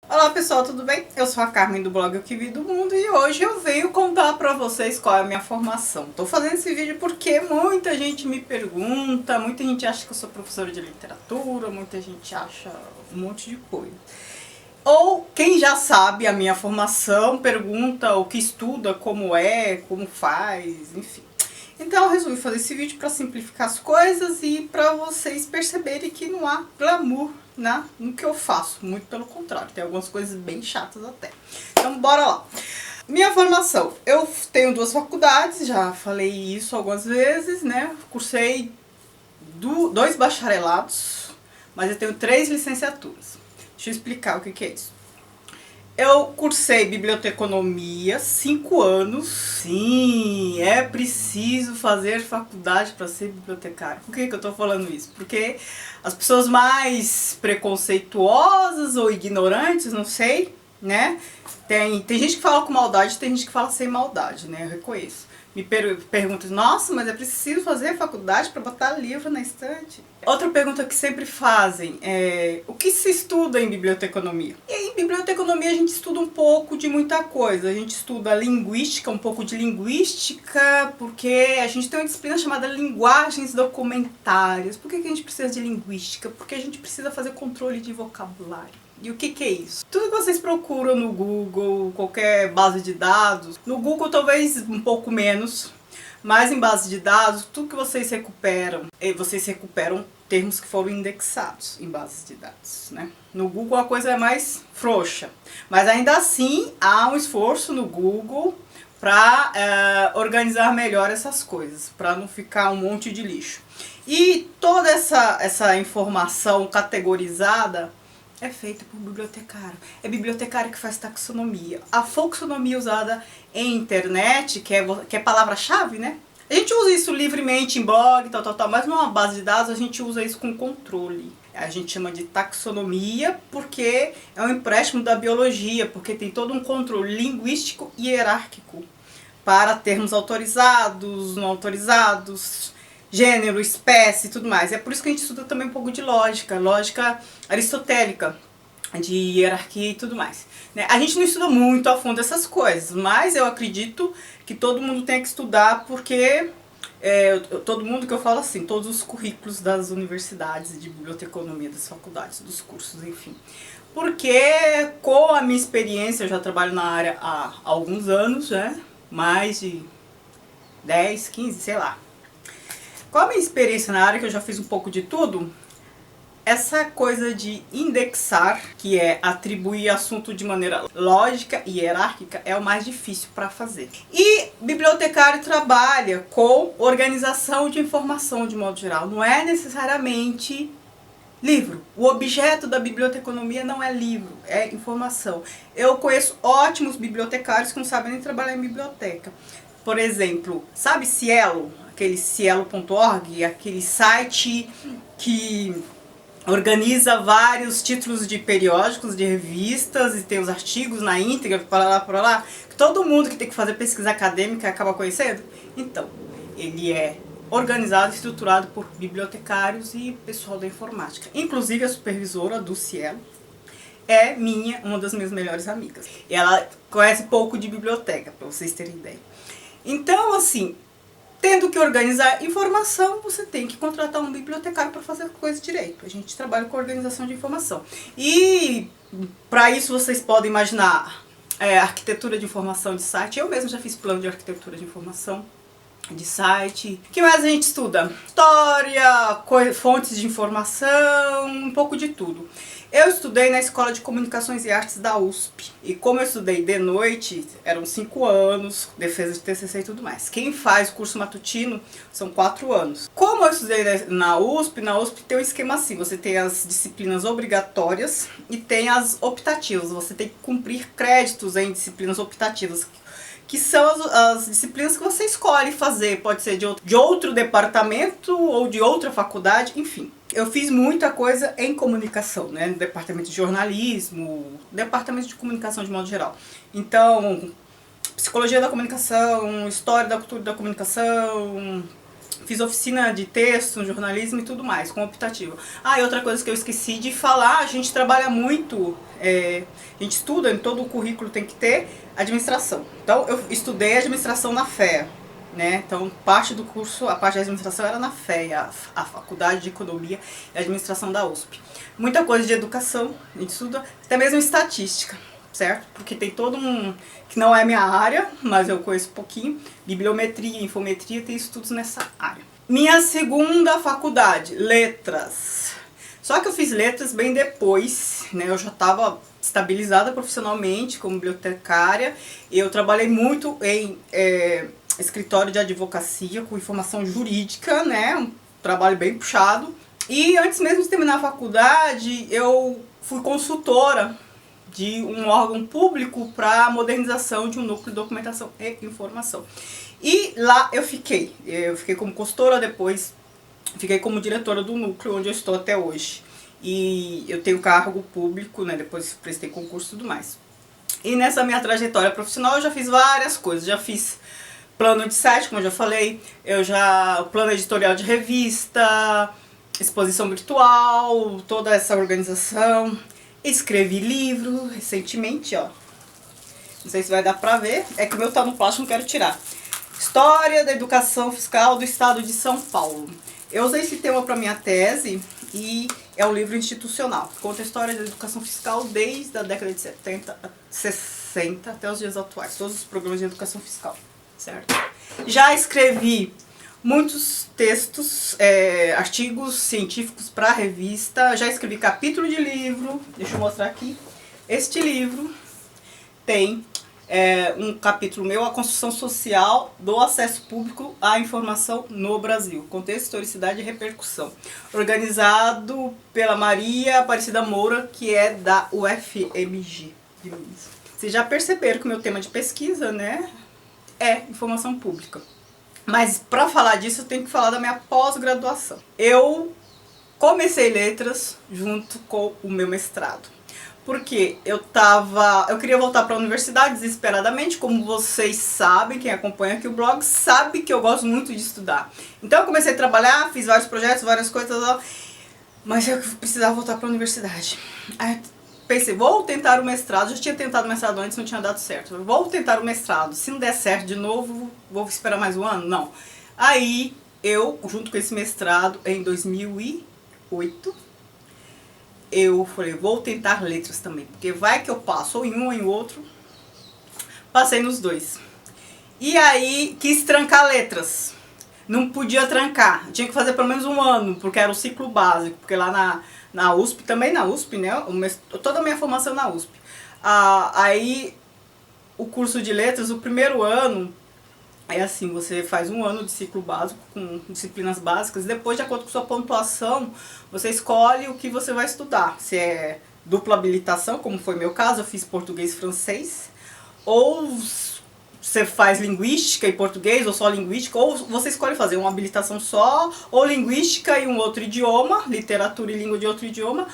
Olá pessoal, tudo bem? Eu sou a Carmen do blog O Que Vi do Mundo e hoje eu venho contar pra vocês qual é a minha formação. Tô fazendo esse vídeo porque muita gente me pergunta, muita gente acha que eu sou professora de literatura, muita gente acha um monte de coisa. Ou quem já sabe a minha formação pergunta o que estuda, como é, como faz, enfim. Então eu resolvi fazer esse vídeo para simplificar as coisas e para vocês perceberem que não há glamour no que eu faço. Muito pelo contrário, tem algumas coisas bem chatas até. Então bora lá. Minha formação. Eu tenho duas faculdades, já falei isso algumas vezes, né? Cursei dois bacharelados, mas eu tenho 3 licenciaturas. Deixa eu explicar o que é isso. Eu cursei biblioteconomia 5 anos. Sim, é preciso fazer faculdade para ser bibliotecário. Por que eu tô falando isso? Porque as pessoas mais preconceituosas ou ignorantes, não sei, né? Tem gente que fala com maldade, tem gente que fala sem maldade, né? Eu reconheço. Me perguntam, nossa, mas é preciso fazer faculdade para botar livro na estante? Outra pergunta que sempre fazem é, o que se estuda em biblioteconomia? E em biblioteconomia a gente estuda um pouco de muita coisa. A gente estuda linguística, um pouco de linguística, porque a gente tem uma disciplina chamada linguagens documentárias. Por que a gente precisa de linguística? Porque a gente precisa fazer controle de vocabulário. E o que é isso? Tudo que vocês procuram no Google, qualquer base de dados, no Google talvez um pouco menos, mas em base de dados, tudo que vocês recuperam termos que foram indexados em bases de dados, né? No Google a coisa é mais frouxa, mas ainda assim há um esforço no Google para organizar melhor essas coisas, para não ficar um monte de lixo. E toda essa informação categorizada é feita por bibliotecário. É bibliotecário que faz taxonomia. A folksonomia usada em internet, que é palavra-chave, né? A gente usa isso livremente em blog, mas numa base de dados a gente usa isso com controle. A gente chama de taxonomia porque é um empréstimo da biologia, porque tem todo um controle linguístico e hierárquico para termos autorizados, não autorizados, gênero, espécie e tudo mais. É por isso que a gente estuda também um pouco de lógica aristotélica, de hierarquia e tudo mais. A gente não estuda muito a fundo essas coisas, mas eu acredito que todo mundo tem que estudar porque, todo mundo que eu falo assim, todos os currículos das universidades, de biblioteconomia, das faculdades, dos cursos, enfim. Porque com a minha experiência, eu já trabalho na área há alguns anos, né? Mais de 10, 15, sei lá. Com a minha experiência na área, que eu já fiz um pouco de tudo, essa coisa de indexar, que é atribuir assunto de maneira lógica e hierárquica, é o mais difícil para fazer. E bibliotecário trabalha com organização de informação de modo geral, não é necessariamente livro. O objeto da biblioteconomia não é livro, é informação. Eu conheço ótimos bibliotecários que não sabem nem trabalhar em biblioteca. Por exemplo, sabe Cielo? Aquele cielo.org, aquele site que organiza vários títulos de periódicos, de revistas, e tem os artigos na íntegra, para lá, que todo mundo que tem que fazer pesquisa acadêmica acaba conhecendo. Então, ele é organizado e estruturado por bibliotecários e pessoal da informática. Inclusive a supervisora do Cielo é uma das minhas melhores amigas. E ela conhece pouco de biblioteca, para vocês terem ideia. Então, assim, tendo que organizar informação, você tem que contratar um bibliotecário para fazer a coisa direito. A gente trabalha com organização de informação. E para isso vocês podem imaginar arquitetura de informação de site. Eu mesmo já fiz plano de arquitetura de informação de site. O que mais a gente estuda? História, fontes de informação, um pouco de tudo. Eu estudei na Escola de Comunicações e Artes da USP. E como eu estudei de noite, eram 5 anos, defesa de TCC e tudo mais. Quem faz o curso matutino são 4 anos. Como eu estudei na USP tem um esquema assim, você tem as disciplinas obrigatórias e tem as optativas. Você tem que cumprir créditos em disciplinas optativas, que são as disciplinas que você escolhe fazer, pode ser de outro departamento ou de outra faculdade, enfim. Eu fiz muita coisa em comunicação, né, no departamento de jornalismo, departamento de comunicação de modo geral. Então, psicologia da comunicação, história da cultura da comunicação, Fiz oficina de texto, jornalismo e tudo mais, com optativa. Ah, e outra coisa que eu esqueci de falar, a gente trabalha muito, a gente estuda, em todo o currículo tem que ter administração. Então, eu estudei administração na FEA, né? Então, parte do curso, a parte de administração era na FEA, a Faculdade de Economia e Administração da USP. Muita coisa de educação, a gente estuda, até mesmo estatística, certo? Porque tem todo que não é minha área, mas eu conheço um pouquinho, bibliometria, infometria, tem estudos nessa área. Minha segunda faculdade, letras. Só que eu fiz letras bem depois, né? Eu já estava estabilizada profissionalmente como bibliotecária. Eu trabalhei muito em escritório de advocacia com informação jurídica, né? Um trabalho bem puxado. E antes mesmo de terminar a faculdade, eu fui consultora de um órgão público para a modernização de um núcleo de documentação e informação. E lá eu fiquei como consultora, depois fiquei como diretora do núcleo onde eu estou até hoje. E eu tenho cargo público, né, depois prestei concurso e tudo mais. E nessa minha trajetória profissional eu já fiz várias coisas, já fiz plano de site, como eu já falei, plano editorial de revista, exposição virtual, toda essa organização. Escrevi livro recentemente, ó. Não sei se vai dar pra ver. É que o meu tá no plástico, não quero tirar. História da Educação Fiscal do Estado de São Paulo. Eu usei esse tema para minha tese e é um livro institucional. Conta a história da educação fiscal desde a década de 70, 60 até os dias atuais. Todos os programas de educação fiscal, certo? Já escrevi muitos textos, artigos científicos para revista, já escrevi capítulo de livro, deixa eu mostrar aqui. Este livro tem um capítulo meu, A Construção Social do Acesso Público à Informação no Brasil, Contexto, Historicidade e Repercussão, organizado pela Maria Aparecida Moura, que é da UFMG de Minas. Vocês já perceberam que o meu tema de pesquisa, né, é informação pública. Mas para falar disso eu tenho que falar da minha pós-graduação. Eu comecei letras junto com o meu mestrado. Porque eu queria voltar para a universidade desesperadamente, como vocês sabem, quem acompanha aqui o blog sabe que eu gosto muito de estudar. Então eu comecei a trabalhar, fiz vários projetos, várias coisas, mas eu precisava voltar para a universidade. Aí pensei, vou tentar o mestrado, já tinha tentado o mestrado antes, não tinha dado certo. Vou tentar o mestrado, se não der certo de novo, vou esperar mais um ano? Não. Aí eu, junto com esse mestrado, em 2008, eu falei, vou tentar letras também, porque vai que eu passo ou em um ou em outro. Passei nos dois. E aí quis trancar letras. Não podia trancar, tinha que fazer pelo menos um ano, porque era o ciclo básico, porque lá na USP, também na USP, né? Toda a minha formação na USP. Aí o curso de letras, o primeiro ano, é assim, você faz um ano de ciclo básico com disciplinas básicas, e depois, de acordo com sua pontuação, você escolhe o que você vai estudar. Se é dupla habilitação, como foi meu caso, eu fiz português e francês, ou você faz linguística e português, ou só linguística, ou você escolhe fazer uma habilitação só, ou linguística e um outro idioma, literatura e língua de outro idioma,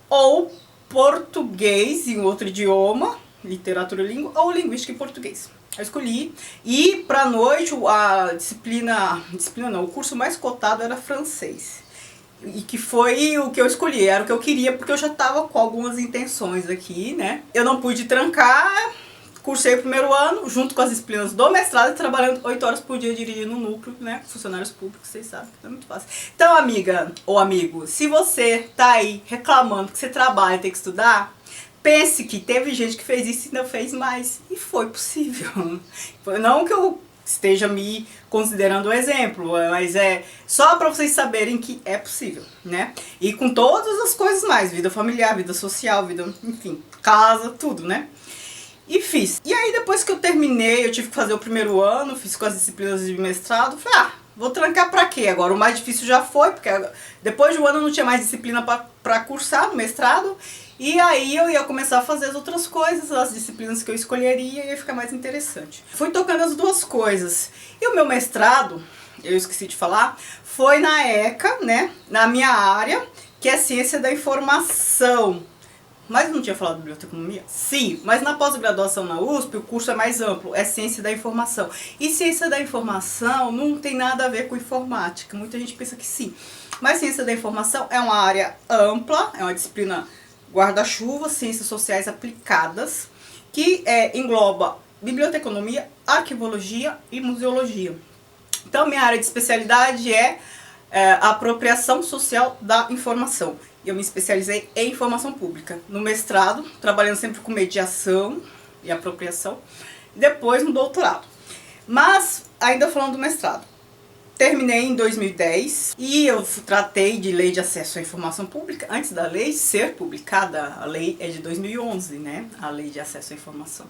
ou português e um outro idioma, literatura e língua, ou linguística e português. Eu escolhi, e pra noite a disciplina não, o curso mais cotado era francês. E que foi o que eu escolhi, era o que eu queria, porque eu já tava com algumas intenções aqui, né? Eu não pude trancar, cursei o primeiro ano, junto com as disciplinas do mestrado, trabalhando 8 horas por dia dirigindo um núcleo, né? Funcionários públicos, vocês sabem que é muito fácil. Então, amiga ou amigo, se você tá aí reclamando que você trabalha e tem que estudar, pense que teve gente que fez isso e ainda fez mais. E foi possível. Não que eu esteja me considerando um exemplo, mas é só para vocês saberem que é possível, né? E com todas as coisas mais, vida familiar, vida social, vida, enfim, casa, tudo, né? E fiz. E aí depois que eu terminei, eu tive que fazer o primeiro ano, fiz com as disciplinas de mestrado, falei, vou trancar pra quê? Agora o mais difícil já foi, porque depois de um ano eu não tinha mais disciplina pra cursar no mestrado, e aí eu ia começar a fazer as outras coisas, as disciplinas que eu escolheria, e ia ficar mais interessante. Fui tocando as duas coisas. E o meu mestrado, eu esqueci de falar, foi na ECA, né, na minha área, que é Ciência da Informação. Mas não tinha falado de biblioteconomia? Sim, mas na pós-graduação na USP o curso é mais amplo, é ciência da informação. E ciência da informação não tem nada a ver com informática, muita gente pensa que sim. Mas ciência da informação é uma área ampla, é uma disciplina guarda-chuva, ciências sociais aplicadas, que engloba biblioteconomia, arquivologia e museologia. Então minha área de especialidade é a apropriação social da informação. Eu me especializei em informação pública. No mestrado, trabalhando sempre com mediação e apropriação. Depois no doutorado. Mas, ainda falando do mestrado, terminei em 2010 e eu tratei de lei de acesso à informação pública. Antes da lei ser publicada, a lei é de 2011, né? A lei de acesso à informação.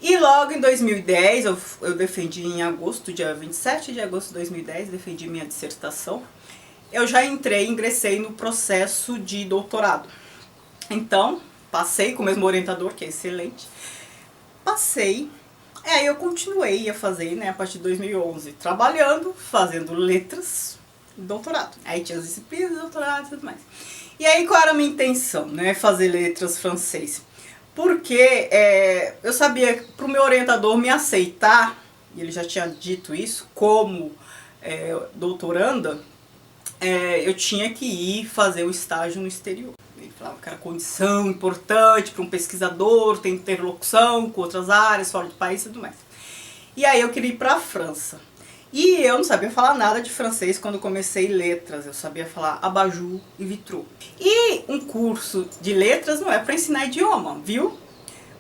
E logo em 2010, eu defendi em agosto, dia 27 de agosto de 2010, defendi minha dissertação. Eu já ingressei no processo de doutorado. Então, passei com o mesmo orientador, que é excelente. Passei, e aí eu continuei a fazer, né, a partir de 2011, trabalhando, fazendo letras e doutorado. Aí tinha as disciplinas, doutorado e tudo mais. E aí qual era a minha intenção, né, fazer letras francês? Porque eu sabia que para o meu orientador me aceitar, e ele já tinha dito isso, como doutoranda, eu tinha que ir fazer o estágio no exterior. Ele falava que era condição importante para um pesquisador, ter interlocução com outras áreas, fora do país e tudo mais. E aí eu queria ir para a França. E eu não sabia falar nada de francês quando comecei letras, eu sabia falar abajur e vitrô. E um curso de letras não é para ensinar idioma, viu?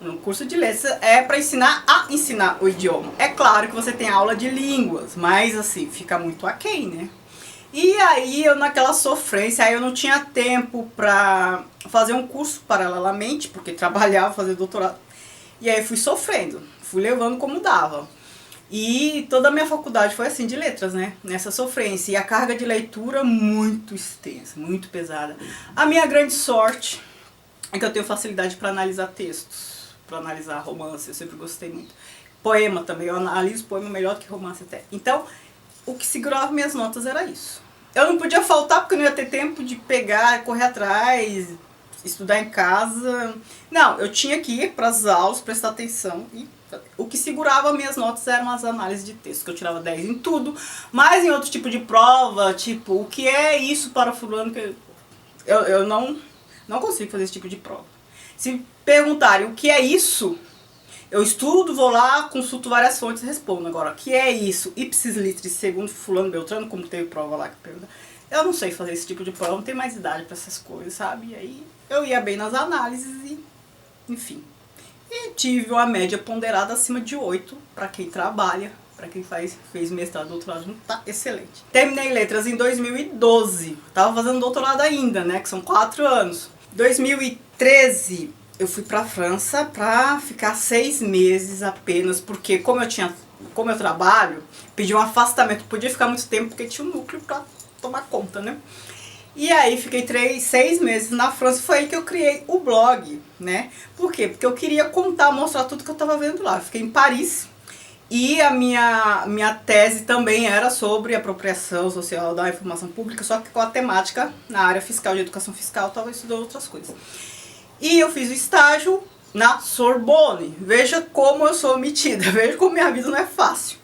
Um curso de letras é para ensinar a ensinar o idioma. É claro que você tem aula de línguas, mas assim, fica muito aquém, né? E aí eu naquela sofrência, aí eu não tinha tempo pra fazer um curso paralelamente, porque trabalhava, fazer doutorado. E aí fui sofrendo, fui levando como dava. E toda a minha faculdade foi assim, de letras, né? Nessa sofrência. E a carga de leitura muito extensa, muito pesada. A minha grande sorte é que eu tenho facilidade para analisar textos, para analisar romance, eu sempre gostei muito. Poema também, eu analiso poema melhor do que romance até. Então, o que segurava minhas notas era isso. Eu não podia faltar porque eu não ia ter tempo de pegar, correr atrás, estudar em casa. Não, eu tinha que ir para as aulas, prestar atenção. E o que segurava minhas notas eram as análises de texto, que eu tirava 10 em tudo. Mas em outro tipo de prova, tipo, o que é isso para fulano, que eu não consigo fazer esse tipo de prova. Se perguntarem o que é isso, eu estudo, vou lá, consulto várias fontes e respondo. Agora, o que é isso? Ipsis litteris, segundo fulano Beltrano, como teve prova lá que pergunta. Eu não sei fazer esse tipo de prova, não tenho mais idade para essas coisas, sabe? E aí eu ia bem nas análises e, enfim. E tive uma média ponderada acima de 8 para quem trabalha, para quem fez mestrado, doutorado, tá excelente. Terminei letras em 2012, tava fazendo doutorado ainda, né, que são 4 anos. 2013... eu fui pra França pra ficar 6 meses apenas, porque como eu trabalho, pedi um afastamento, podia ficar muito tempo porque tinha um núcleo pra tomar conta, né? E aí fiquei 6 meses na França, foi aí que eu criei o blog, né? Por quê? Porque eu queria contar, mostrar tudo que eu tava vendo lá. Eu fiquei em Paris e a minha tese também era sobre apropriação social da informação pública, só que com a temática na área fiscal, de educação fiscal, tava estudando outras coisas. E eu fiz o estágio na Sorbonne. Veja como eu sou metida, veja como minha vida não é fácil.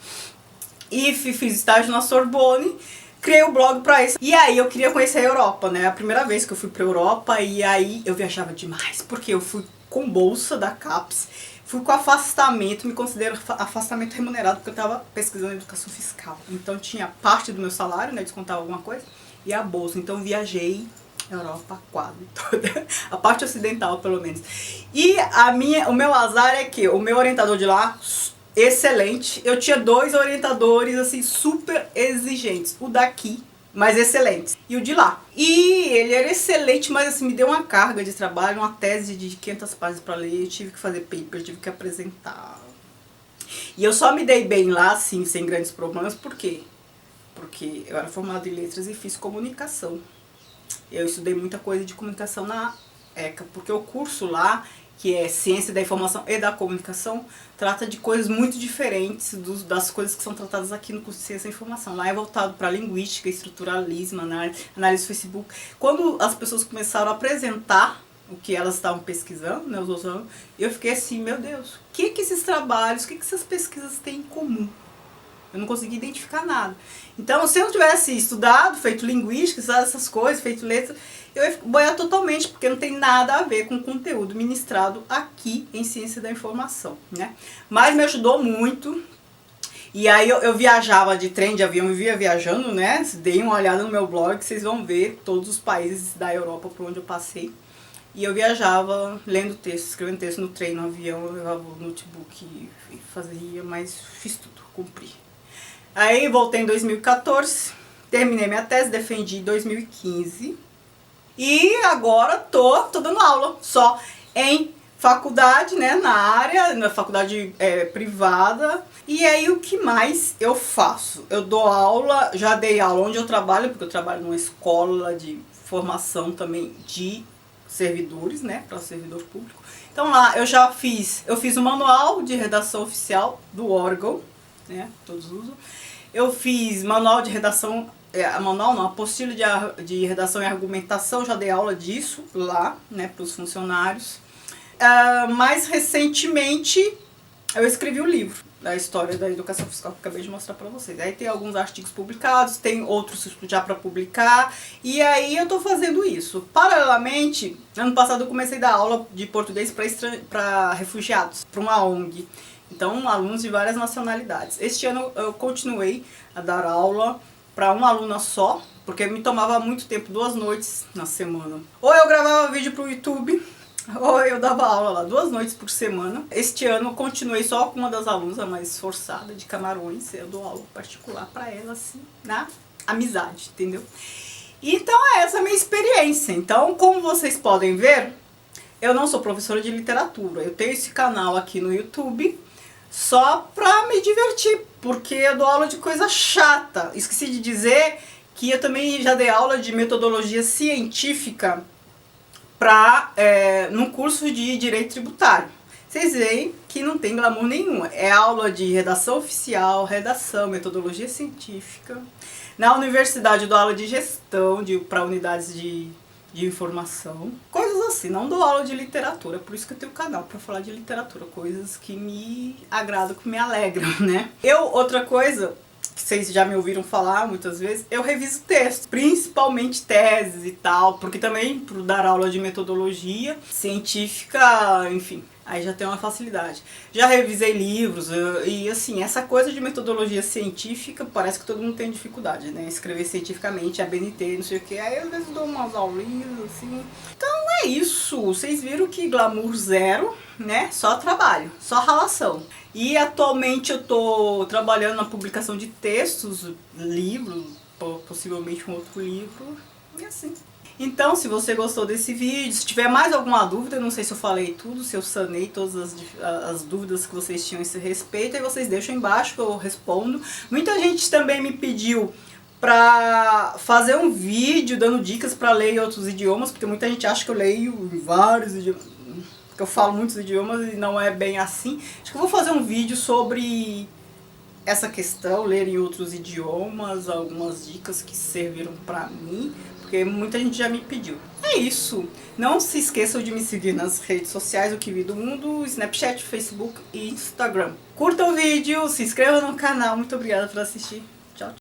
E fiz estágio na Sorbonne, criei o blog pra isso. E aí eu queria conhecer a Europa, né? A primeira vez que eu fui pra Europa, e aí eu viajava demais, porque eu fui com bolsa da CAPES, fui com afastamento, me considero afastamento remunerado, porque eu tava pesquisando educação fiscal. Então tinha parte do meu salário, né, descontava alguma coisa, e a bolsa. Então viajei Europa quase toda, a parte ocidental pelo menos. E o meu azar é que o meu orientador de lá, excelente, eu tinha 2 orientadores assim super exigentes, o daqui, mas excelentes, e o de lá. E ele era excelente, mas assim, me deu uma carga de trabalho, uma tese de 500 páginas para ler, eu tive que fazer paper, tive que apresentar. E eu só me dei bem lá, assim, sem grandes problemas, por quê? Porque eu era formada em letras e fiz comunicação. Eu estudei muita coisa de comunicação na ECA, porque o curso lá, que é Ciência da Informação e da Comunicação, trata de coisas muito diferentes das coisas que são tratadas aqui no curso de Ciência da Informação. Lá é voltado para linguística, estruturalismo, análise do Facebook. Quando as pessoas começaram a apresentar o que elas estavam pesquisando, né, os outros alunos, eu fiquei assim, meu Deus, o que esses trabalhos, o que essas pesquisas têm em comum? Eu não consegui identificar nada. Então, se eu tivesse estudado, feito linguística, estudado essas coisas, feito letras, eu ia boiar totalmente, porque não tem nada a ver com o conteúdo ministrado aqui em Ciência da Informação, né? Mas me ajudou muito. E aí eu viajava de trem, de avião, eu via viajando, né? Deem uma olhada no meu blog, vocês vão ver todos os países da Europa por onde eu passei. E eu viajava lendo texto, escrevendo texto no trem, no avião, eu levava o notebook e fazia, mas fiz tudo, cumpri. Aí voltei em 2014, terminei minha tese, defendi em 2015. E agora tô dando aula só em faculdade, né, na faculdade privada. E aí o que mais eu faço? Eu dou aula, já dei aula onde eu trabalho, porque eu trabalho numa escola de formação também de servidores, né, para servidor público. Então lá eu fiz o manual de redação oficial do órgão, né, todos usam. Eu fiz manual de redação, apostila de redação e argumentação, já dei aula disso lá, né, para os funcionários. Mais recentemente, eu escrevi o livro da história da educação fiscal que eu acabei de mostrar para vocês. Aí tem alguns artigos publicados, tem outros já para publicar, e aí eu tô fazendo isso. Paralelamente, ano passado eu comecei a dar aula de português para refugiados, para uma ONG. Então, alunos de várias nacionalidades. Este ano eu continuei a dar aula para uma aluna só, porque me tomava muito tempo, 2 noites na semana. Ou eu gravava vídeo para o YouTube, ou eu dava aula lá 2 noites por semana. Este ano eu continuei só com uma das alunas, a mais esforçada, de Camarões. Eu dou aula particular para ela, assim, na amizade, entendeu? Então, essa é a minha experiência. Então, como vocês podem ver, eu não sou professora de literatura. Eu tenho esse canal aqui no YouTube só pra me divertir, porque eu dou aula de coisa chata. Esqueci de dizer que eu também já dei aula de metodologia científica num curso de direito tributário. Vocês veem que não tem glamour nenhum. É aula de redação oficial, redação, metodologia científica. Na universidade eu dou aula de gestão para unidades de informação, coisas assim. Não dou aula de literatura, por isso que eu tenho um canal para falar de literatura, coisas que me agradam, que me alegram, né? Outra coisa que vocês já me ouviram falar muitas vezes, eu reviso textos, principalmente teses e tal, porque também por dar aula de metodologia científica, enfim, aí já tem uma facilidade. Já revisei livros e assim, essa coisa de metodologia científica parece que todo mundo tem dificuldade, né? Escrever cientificamente, a BNT, não sei o que, aí às vezes dou umas aulinhas assim. Então é isso, vocês viram que glamour zero, né? Só trabalho, só ralação. E atualmente eu tô trabalhando na publicação de textos, livros, possivelmente um outro livro, e assim. Então, se você gostou desse vídeo, se tiver mais alguma dúvida, não sei se eu falei tudo, se eu sanei todas as dúvidas que vocês tinham a esse respeito, aí vocês deixam embaixo que eu respondo. Muita gente também me pediu pra fazer um vídeo dando dicas pra ler em outros idiomas, porque muita gente acha que eu leio em vários idiomas, que eu falo muitos idiomas e não é bem assim. Acho que eu vou fazer um vídeo sobre essa questão, ler em outros idiomas, algumas dicas que serviram pra mim, porque muita gente já me pediu. É isso. Não se esqueçam de me seguir nas redes sociais, o Que Vi do Mundo, Snapchat, Facebook e Instagram. Curta o vídeo, se inscreva no canal. Muito obrigada por assistir. Tchau, tchau.